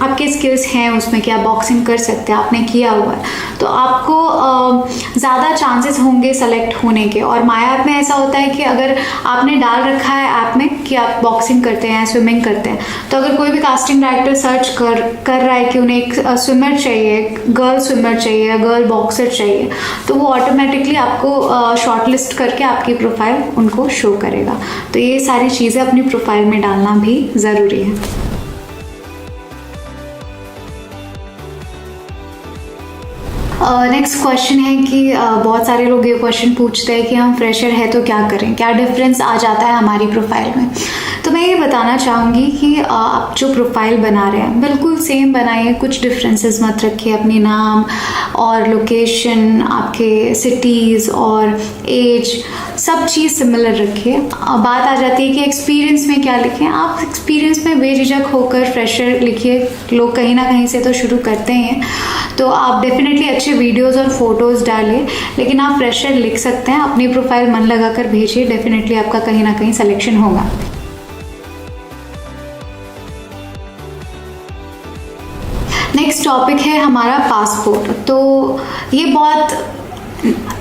आपके स्किल्स हैं उसमें कि आप बॉक्सिंग कर सकते हैं, आपने किया हुआ है, तो आपको ज़्यादा चांसेस होंगे सेलेक्ट होने के। और माया ऐप में ऐसा होता है कि अगर आपने डाल रखा है ऐप में कि आप बॉक्सिंग करते हैं, स्विमिंग करते हैं, तो अगर कोई भी कास्टिंग डायरेक्टर सर्च कर रहा है कि उन्हें एक स्विमर चाहिए, गर्ल स्विमर चाहिए या गर्ल बॉक्सर चाहिए, तो वो ऑटोमेटिकली आपको शॉर्टलिस्ट करके आपकी प्रोफाइल उनको शो करेगा। तो ये सारी चीज़ें अपनी प्रोफाइल में डालना भी ज़रूरी है। नेक्स्ट क्वेश्चन है कि बहुत सारे लोग ये क्वेश्चन पूछते हैं कि हम फ्रेशर है तो क्या करें, क्या डिफरेंस आ जाता है हमारी प्रोफाइल में। तो मैं ये बताना चाहूँगी कि आप जो प्रोफाइल बना रहे हैं बिल्कुल सेम बनाइए, कुछ डिफरेंसेस मत रखिए। अपनी नाम और लोकेशन, आपके सिटीज़ और एज, सब चीज़ सिमिलर रखिए। बात आ जाती है कि एक्सपीरियंस में क्या लिखें। आप एक्सपीरियंस में बेझिझक होकर फ्रेशर लिखिए, लोग कहीं ना कहीं से तो शुरू करते हैं, तो आप डेफिनेटली अच्छे वीडियोस और फोटोज़ डालिए, लेकिन आप फ्रेशर लिख सकते हैं। अपनी प्रोफाइल मन लगा कर भेजिए, डेफिनेटली आपका कहीं ना कहीं सिलेक्शन होगा। नेक्स्ट टॉपिक है हमारा पासपोर्ट। तो ये बहुत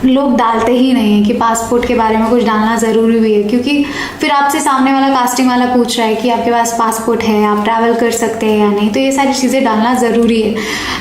लोग डालते ही नहीं है कि पासपोर्ट के बारे में कुछ डालना ज़रूरी भी है, क्योंकि फिर आपसे सामने वाला कास्टिंग वाला पूछ रहा है कि आपके पास पासपोर्ट है, आप ट्रैवल कर सकते हैं या नहीं। तो ये सारी चीज़ें डालना ज़रूरी है।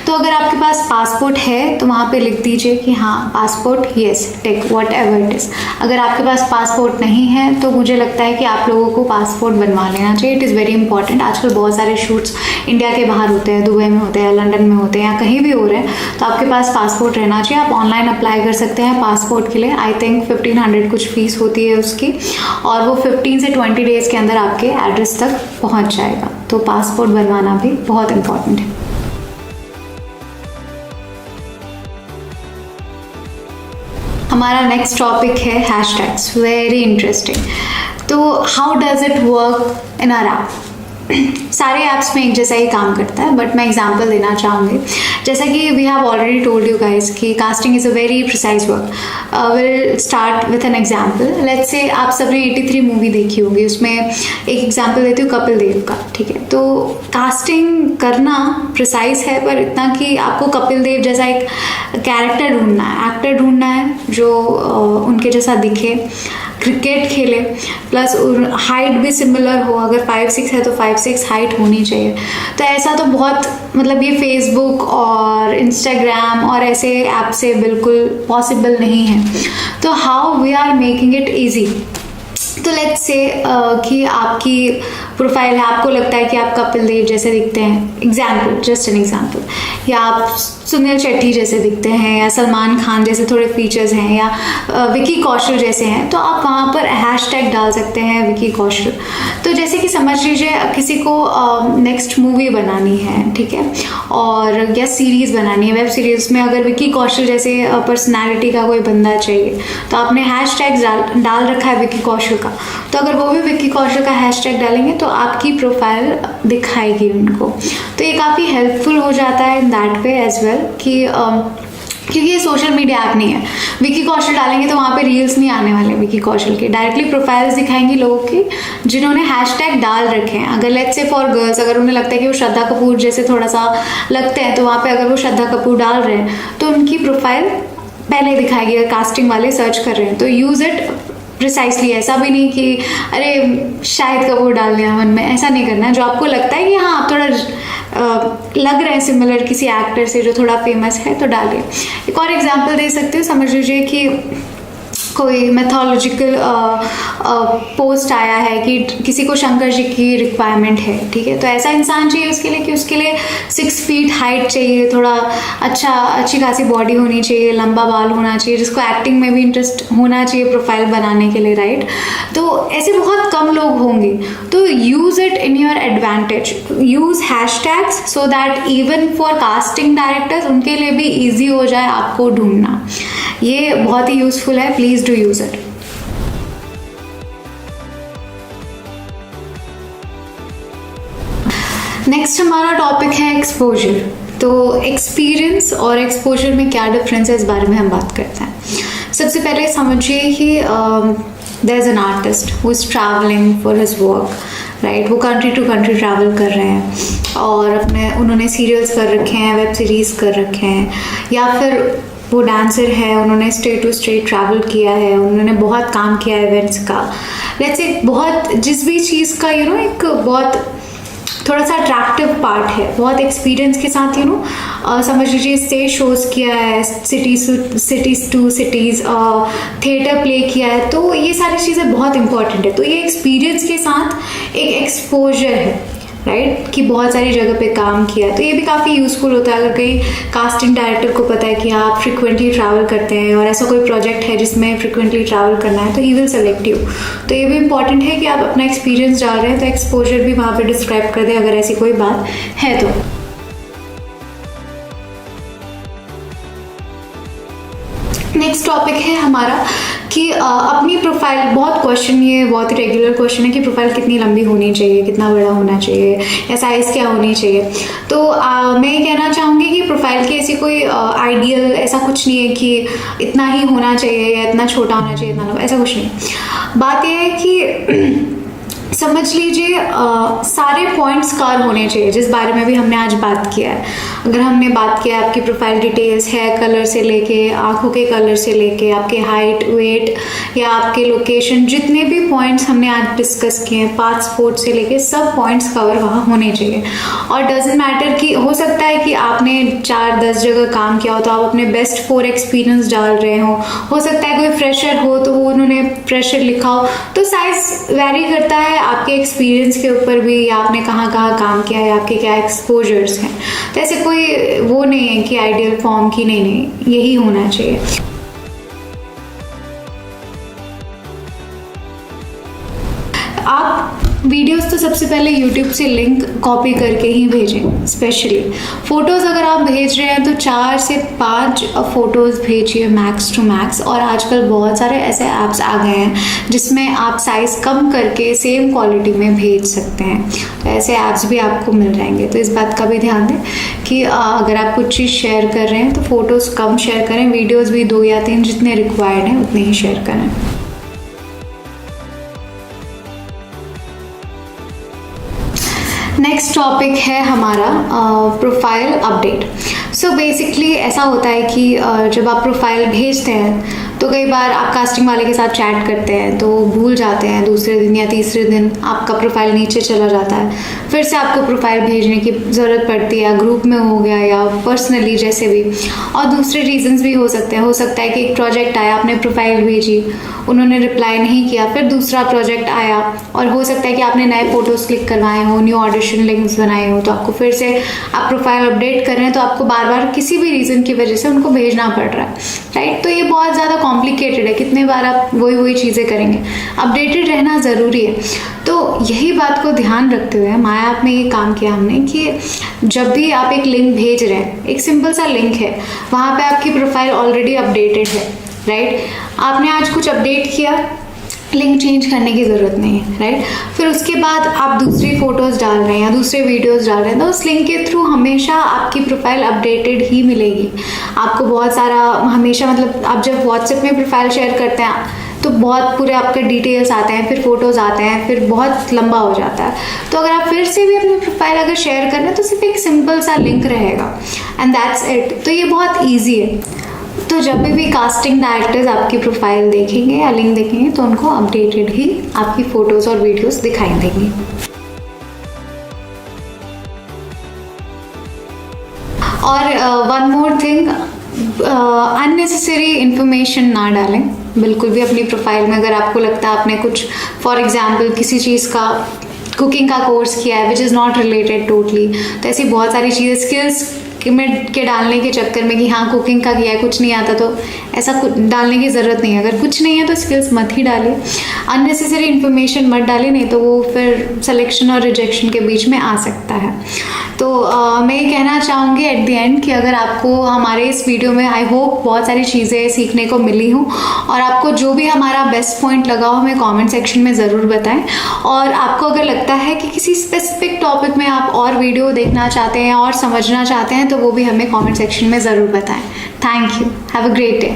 तो अगर आपके पास पासपोर्ट है तो वहाँ पे लिख दीजिए कि हाँ passport, yes, take whatever it is. अगर आपके पास पासपोर्ट नहीं है तो मुझे लगता है कि आप लोगों को पासपोर्ट बनवा लेना चाहिए। It is very important. आजकल बहुत सारे शूट्स इंडिया के बाहर होते हैं, दुबई में होते हैं, लंदन में होते हैं, या कहीं भी हो रहे हैं, तो आपके पास पासपोर्ट रहना चाहिए। आप ऑनलाइन अप्लाई कर सकते हैं पासपोर्ट के लिए। आई थिंक 1500 कुछ फीस होती है उसकी, और वो 15 से 20 डेज़ के अंदर आपके एड्रेस तक पहुंच जाएगा। तो पासपोर्ट बनवाना भी बहुत इंपॉर्टेंट है। हमारा नेक्स्ट टॉपिक है हैशटैग्स। Very interesting. तो how does it work in our app? सारे ऐप्स में एक जैसा ही काम करता है, बट मैं एग्जांपल देना चाहूँगी। जैसा कि we have already told you guys कि casting is a very precise work. Will start with an example. Let's say आप सबने 83 मूवी देखी होगी, उसमें एक एग्जांपल देती हूँ कपिल देव का, ठीक है। तो कास्टिंग करना प्रिसाइज है, पर इतना कि आपको कपिल देव जैसा एक कैरेक्टर ढूंढना है, एक्टर ढूंढना है जो उनके जैसा दिखे, क्रिकेट खेले, प्लस हाइट भी सिमिलर हो। अगर 5'6" है तो 5'6" हाइट होनी चाहिए। तो ऐसा तो बहुत, मतलब ये फेसबुक और इंस्टाग्राम और ऐसे ऐप से बिल्कुल पॉसिबल नहीं है। तो how we are making it easy? तो लेट्स से कि आपकी प्रोफाइल है, आपको लगता है कि आप कपिल देव जैसे दिखते हैं, एग्जाम्पल, जस्ट एन एग्जाम्पल, या आप सुनील शेट्टी जैसे दिखते हैं, या सलमान खान जैसे थोड़े फीचर्स हैं, या विकी कौशल जैसे हैं, तो आप वहाँ पर हैशटैग डाल सकते हैं विकी कौशल। तो जैसे कि समझ लीजिए किसी को नेक्स्ट मूवी बनानी है, ठीक है, और या सीरीज़ बनानी है, वेब सीरीज़ में अगर विकी कौशल जैसे पर्सनैलिटी का कोई बंदा चाहिए, तो आपने हैशटैग डाल रखा है विकी कौशल का, तो अगर वो भी विकी कौशल का हैशटैग डालेंगे तो आपकी प्रोफाइल दिखाएगी उनको। तो ये काफ़ी हेल्पफुल हो जाता है in that way as well कि क्योंकि ये सोशल मीडिया ऐप नहीं है। विकी कौशल डालेंगे तो वहाँ पे रील्स नहीं आने वाले विकी कौशल के, डायरेक्टली प्रोफाइल्स दिखाएंगी लोगों की जिन्होंने हैशटैग डाल रखे हैं। अगर लेट्स से फॉर गर्ल्स, अगर उन्हें लगता है कि वो श्रद्धा कपूर जैसे थोड़ा सा लगते हैं, तो वहाँ पे अगर वो श्रद्धा कपूर डाल रहे हैं तो उनकी प्रोफाइल पहले दिखाएगी अगर कास्टिंग वाले सर्च कर रहे हैं। तो यूज़ इट प्रिसाइसली। ऐसा भी नहीं कि अरे शायद कपूर डाल दिया मन में, ऐसा नहीं करना है। जो आपको लगता है कि हाँ आप थोड़ा लग रहे हैं सिमिलर किसी एक्टर से जो थोड़ा फेमस है, तो डालिए। एक और एग्जांपल दे सकते हो, समझ लीजिए कि कोई मैथोलॉजिकल पोस्ट आया है कि किसी को शंकर जी की रिक्वायरमेंट है, ठीक है, तो ऐसा इंसान चाहिए उसके लिए कि उसके लिए 6 फीट हाइट चाहिए, थोड़ा अच्छी खासी बॉडी होनी चाहिए, लंबा बाल होना चाहिए, जिसको एक्टिंग में भी इंटरेस्ट होना चाहिए प्रोफाइल बनाने के लिए, राइट। तो ऐसे बहुत कम लोग होंगे, तो use it in your advantage. Use hashtags so that even for casting directors उनके लिए भी ईजी हो जाए आपको ढूंढना। ये बहुत ही यूजफुल है, please do use it. Next हमारा टॉपिक है एक्सपोजर। तो एक्सपीरियंस और एक्सपोजर में क्या डिफरेंस है, इस बारे में हम बात करते हैं। सबसे पहले समझिए कि there is an artist who is travelling for his work, right. वो कंट्री टू कंट्री ट्रैवल कर रहे हैं और उन्होंने सीरियल्स कर रखे हैं, वेब सीरीज कर रखे हैं, या फिर वो डांसर है, उन्होंने स्टेट टू स्टेट ट्रैवल किया है, उन्होंने बहुत काम किया है इवेंट्स का। लेट्स से बहुत जिस भी चीज़ का एक बहुत थोड़ा सा अट्रैक्टिव पार्ट है, बहुत एक्सपीरियंस के साथ समझ लीजिए स्टेज शोज किया है, cities to cities theatre play किया है, तो ये सारी चीज़ें बहुत इंपॉर्टेंट है। तो ये एक्सपीरियंस के साथ एक एक्सपोजर है, राइट, कि बहुत सारी जगह पे काम किया। तो ये भी काफ़ी यूज़फुल होता है अगर कहीं कास्टिंग डायरेक्टर को पता है कि आप फ्रिक्वेंटली ट्रैवल करते हैं और ऐसा कोई प्रोजेक्ट है जिसमें फ्रिक्वेंटली ट्रैवल करना है, तो ही विल सेलेक्ट यू। तो ये भी इंपॉर्टेंट है कि आप अपना एक्सपीरियंस डाल रहे हैं तो एक्सपोजर भी वहाँ पे डिस्क्राइब कर दें अगर ऐसी कोई बात है तो। नेक्स्ट टॉपिक है हमारा कि अपनी प्रोफाइल, बहुत क्वेश्चन, ये बहुत ही रेगुलर क्वेश्चन है कि प्रोफाइल कितनी लंबी होनी चाहिए, कितना बड़ा होना चाहिए, या साइज़ क्या होनी चाहिए। तो मैं ये कहना चाहूँगी कि प्रोफाइल की ऐसी कोई आइडियल ऐसा कुछ नहीं है कि इतना ही होना चाहिए या इतना छोटा होना चाहिए, इतना लंबा, ऐसा कुछ नहीं। बात यह है कि समझ लीजिए सारे पॉइंट्स कवर होने चाहिए जिस बारे में भी हमने आज बात किया है। अगर हमने बात किया आपकी प्रोफाइल डिटेल्स, हेयर कलर से लेके आंखों के कलर से लेके आपके हाइट, वेट या आपके लोकेशन, जितने भी पॉइंट्स हमने आज डिस्कस किए हैं, पासपोर्ट से लेके सब पॉइंट्स कवर वहाँ होने चाहिए। और डजेंट मैटर कि हो सकता है कि आपने 4-10 जगह काम किया हो तो आप अपने बेस्ट 4 एक्सपीरियंस डाल रहे हो सकता है कोई फ्रेशर हो तो वो उन्होंने फ्रेशर लिखा हो। तो साइज वैरी करता है आपके एक्सपीरियंस के ऊपर भी, या आपने कहाँ कहाँ काम किया है, आपके क्या एक्सपोजर्स हैं। तो ऐसे कोई वो नहीं है कि आइडियल फॉर्म की नहीं यही होना चाहिए। आप वीडियोस तो सबसे पहले यूट्यूब से लिंक कॉपी करके ही भेजें। स्पेशली फ़ोटोज़ अगर आप भेज रहे हैं तो 4 से 5 फ़ोटोज़ भेजिए मैक्स टू मैक्स। और आजकल बहुत सारे ऐसे ऐप्स आ गए हैं जिसमें आप साइज़ कम करके सेम क्वालिटी में भेज सकते हैं। तो ऐसे ऐप्स भी आपको मिल जाएंगे। तो इस बात का भी ध्यान दें कि अगर आप कुछ चीज़ शेयर कर रहे हैं तो फ़ोटोज़ कम शेयर करें, वीडियोज़ भी 2 या 3 जितने रिक्वायर्ड हैं उतने ही शेयर करें। नेक्स्ट टॉपिक है हमारा प्रोफाइल अपडेट। सो बेसिकली ऐसा होता है कि जब आप प्रोफाइल भेजते हैं तो कई बार आप कास्टिंग वाले के साथ चैट करते हैं तो भूल जाते हैं, दूसरे दिन या तीसरे दिन आपका प्रोफाइल नीचे चला जाता है, फिर से आपको प्रोफाइल भेजने की ज़रूरत पड़ती है, या ग्रुप में हो गया या पर्सनली जैसे भी। और दूसरे रीजंस भी हो सकते हैं। हो सकता है कि एक प्रोजेक्ट आया, आपने प्रोफाइल भेजी, उन्होंने रिप्लाई नहीं किया, फिर दूसरा प्रोजेक्ट आया, और हो सकता है कि आपने नए फ़ोटोज़ क्लिक करवाए हो, न्यू ऑडिशन लिंक्स बनाए हो, तो आपको फिर से आप प्रोफाइल अपडेट कर रहे हैं तो आपको बार बार किसी भी रीज़न की वजह से उनको भेजना पड़ रहा है, राइट। तो ये बहुत ज़्यादा कॉम्प्लिकेटेड है, कितने बार आप वही चीज़ें करेंगे। अपडेटेड रहना ज़रूरी है। तो यही बात को ध्यान रखते हुए माया ऐप में ये काम किया हमने कि जब भी आप एक लिंक भेज रहे हैं, एक सिंपल सा लिंक है, वहाँ पे आपकी प्रोफाइल ऑलरेडी अपडेटेड है, राइट। आपने आज कुछ अपडेट किया, लिंक चेंज करने की ज़रूरत नहीं है, राइट। फिर उसके बाद आप दूसरी फ़ोटोज़ डाल रहे हैं या दूसरे वीडियोज़ डाल रहे हैं तो उस लिंक के थ्रू हमेशा आपकी प्रोफाइल अपडेटेड ही मिलेगी आपको। बहुत सारा हमेशा, मतलब आप जब व्हाट्सएप में प्रोफाइल शेयर करते हैं तो बहुत पूरे आपके डिटेल्स आते हैं, फिर फोटोज़ आते हैं, फिर बहुत लंबा हो जाता है। तो अगर आप फिर से भी अपनी प्रोफाइल अगर शेयर कर रहे हैं तो सिर्फ एक सिंपल सा लिंक रहेगा एंड दैट्स इट। तो ये बहुत ईजी है। तो जब भी कास्टिंग डायरेक्टर्स आपकी प्रोफाइल देखेंगे या लिंक देखेंगे तो उनको अपडेटेड ही आपकी फ़ोटोज़ और वीडियोस दिखाई देंगी। और one more thing, unnecessary information ना डालें बिल्कुल भी अपनी प्रोफाइल में। अगर आपको लगता है आपने कुछ, फॉर एग्जांपल किसी चीज़ का, कुकिंग का कोर्स किया है which is not related totally, तो ऐसी बहुत सारी चीज़ें स्किल्स में के डालने के चक्कर में कि हाँ कुकिंग का किया है, कुछ नहीं आता, तो ऐसा डालने की ज़रूरत नहीं है। अगर कुछ नहीं है तो स्किल्स मत ही डालिए, अननेसेसरी इन्फॉर्मेशन मत डालिए, नहीं तो वो फिर सिलेक्शन और रिजेक्शन के बीच में आ सकता है। तो मैं ये कहना चाहूँगी एट द एंड कि अगर आपको हमारे इस वीडियो में आई होप बहुत सारी चीज़ें सीखने को मिली हों, और आपको जो भी हमारा बेस्ट पॉइंट लगा हो हमें कमेंट सेक्शन में ज़रूर बताएं। और आपको अगर लगता है कि किसी स्पेसिफिक टॉपिक में आप और वीडियो देखना चाहते हैं और समझना चाहते हैं तो वो भी हमें कमेंट सेक्शन में ज़रूर बताएं। Thank you, have a great day.